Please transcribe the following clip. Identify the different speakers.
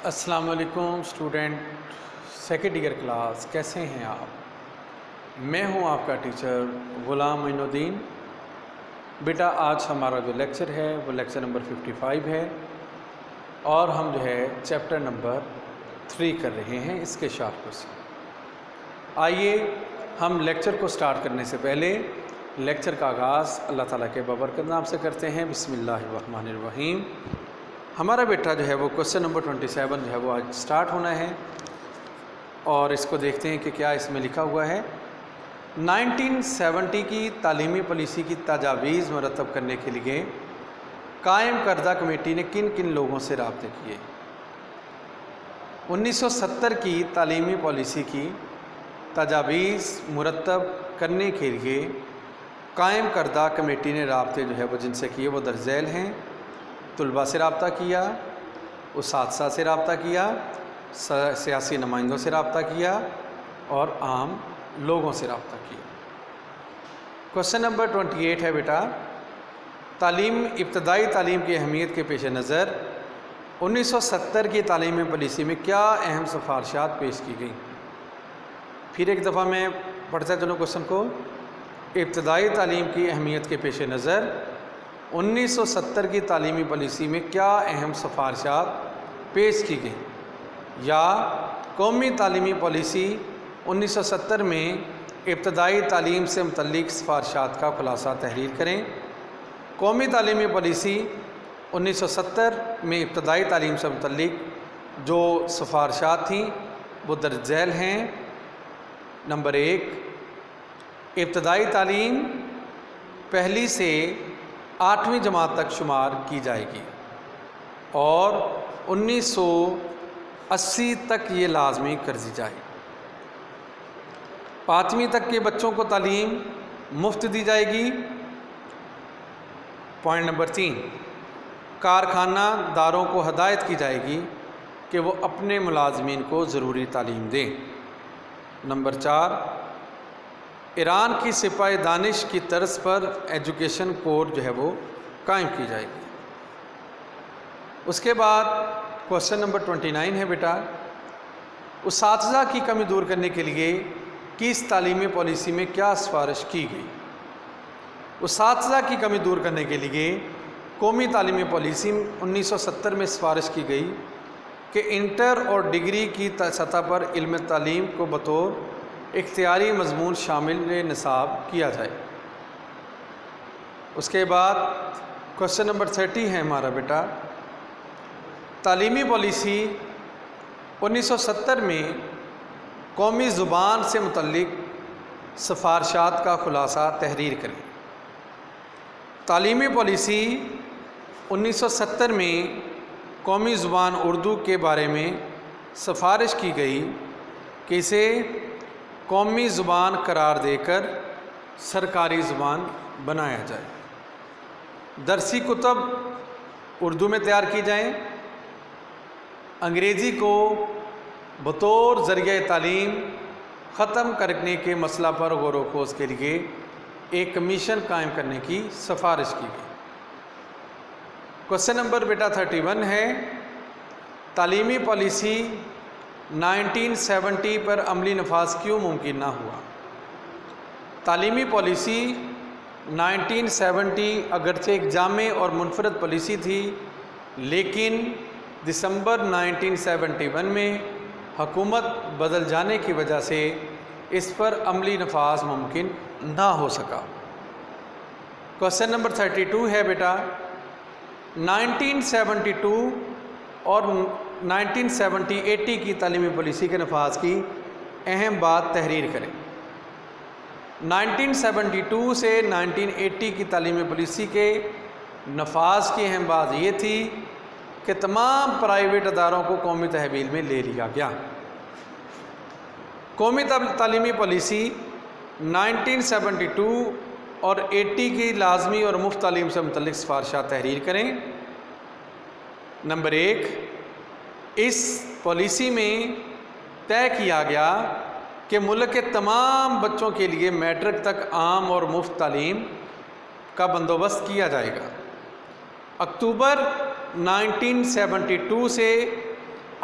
Speaker 1: السلام علیکم student second year class, کیسے ہیں آپ؟ میں ہوں آپ کا ٹیچر غلام معین الدین۔ بیٹا آج ہمارا جو لیکچر ہے وہ لیکچر نمبر 55 ہے اور ہم جو ہے چیپٹر نمبر 3 کر رہے ہیں اس کے شارٹ سے۔ آئیے ہم لیکچر کو سٹارٹ کرنے سے پہلے لیکچر کا آغاز اللہ تعالیٰ کے بابرکت نام سے کرتے ہیں۔ بسم اللہ الرحمن الرحیم۔ ہمارا بیٹا جو ہے وہ کوسچن نمبر 27 جو ہے وہ آج سٹارٹ ہونا ہے اور اس کو دیکھتے ہیں کہ کیا اس میں لکھا ہوا ہے۔ 1970 کی تعلیمی پالیسی کی تجاویز مرتب کرنے کے لیے قائم کردہ کمیٹی نے کن کن لوگوں سے رابطے کیے؟ 1970 کی تعلیمی پالیسی کی تجاویز مرتب کرنے کے لیے قائم کردہ کمیٹی نے رابطے جو ہے وہ جن سے کیے وہ درج ذیل ہیں۔ طلباء سے رابطہ کیا، اساتذہ سے رابطہ کیا، سیاسی نمائندوں سے رابطہ کیا اور عام لوگوں سے رابطہ کیا۔ کوسچن نمبر 28 ہے بیٹا، ابتدائی تعلیم کی اہمیت کے پیش نظر 1970 کی تعلیمی پالیسی میں کیا اہم سفارشات پیش کی گئیں؟ پھر ایک دفعہ میں پڑھتا چلوں کوسچن کو۔ ابتدائی تعلیم کی اہمیت کے پیش نظر 1970 کی تعلیمی پالیسی میں کیا اہم سفارشات پیش کی گئیں؟ یا قومی تعلیمی پالیسی 1970 میں ابتدائی تعلیم سے متعلق سفارشات کا خلاصہ تحریر کریں۔ قومی تعلیمی پالیسی 1970 میں ابتدائی تعلیم سے متعلق جو سفارشات تھیں وہ درج ذیل ہیں۔ نمبر 1، ابتدائی تعلیم پہلی سے 8ویں جماعت تک شمار کی جائے گی اور 1980 تک یہ لازمی کر دی جائے۔ 5ویں تک کے بچوں کو تعلیم مفت دی جائے گی۔ پوائنٹ نمبر 3، کارخانہ داروں کو ہدایت کی جائے گی کہ وہ اپنے ملازمین کو ضروری تعلیم دیں۔ نمبر 4، ایران کی سپاہ دانش کی طرز پر ایجوکیشن کور جو ہے وہ قائم کی جائے گی۔ اس کے بعد کوسچن نمبر 29 ہے بیٹا، اساتذہ کی کمی دور کرنے کے لیے کس تعلیمی پالیسی میں کیا سفارش کی گئی؟ اساتذہ کی کمی دور کرنے کے لیے قومی تعلیمی پالیسی 1970 میں سفارش کی گئی کہ انٹر اور ڈگری کی سطح پر علم تعلیم کو بطور اختیاری مضمون شامل نصاب کیا جائے۔ اس کے بعد کوسچن نمبر 30 ہے ہمارا بیٹا، تعلیمی پالیسی 1970 میں قومی زبان سے متعلق سفارشات کا خلاصہ تحریر کریں۔ تعلیمی پالیسی 1970 میں قومی زبان اردو کے بارے میں سفارش کی گئی کہ اسے قومی زبان قرار دے کر سرکاری زبان بنایا جائے۔ درسی کتب اردو میں تیار کی جائیں۔ انگریزی کو بطور ذریعہ تعلیم ختم کرنے کے مسئلہ پر غور و خوض کے لیے ایک کمیشن قائم کرنے کی سفارش کی گئی۔ کوسچن نمبر بیٹا 31 ہے، تعلیمی پالیسی 1970 پر عملی نفاذ کیوں ممکن نہ ہوا؟ تعلیمی پالیسی 1970 اگرچہ ایک جامع اور منفرد پالیسی تھی، لیکن دسمبر 1971 میں حکومت بدل جانے کی وجہ سے اس پر عملی نفاذ ممکن نہ ہو سکا۔ کوسچن نمبر 32 ہے بیٹا، 1972 اور 1970-80 کی تعلیمی پالیسی کے نفاذ کی اہم بات تحریر کریں۔ 1972 سے 1980 کی تعلیمی پالیسی کے نفاذ کی اہم بات یہ تھی کہ تمام پرائیویٹ اداروں کو قومی تحویل میں لے لیا گیا۔ قومی تعلیمی پالیسی 1972 اور 80 کی لازمی اور مفت تعلیم سے متعلق سفارشات تحریر کریں۔ نمبر 1، اس پالیسی میں طے کیا گیا کہ ملک کے تمام بچوں کے لیے میٹرک تک عام اور مفت تعلیم کا بندوبست کیا جائے گا۔ اکتوبر 1972 سے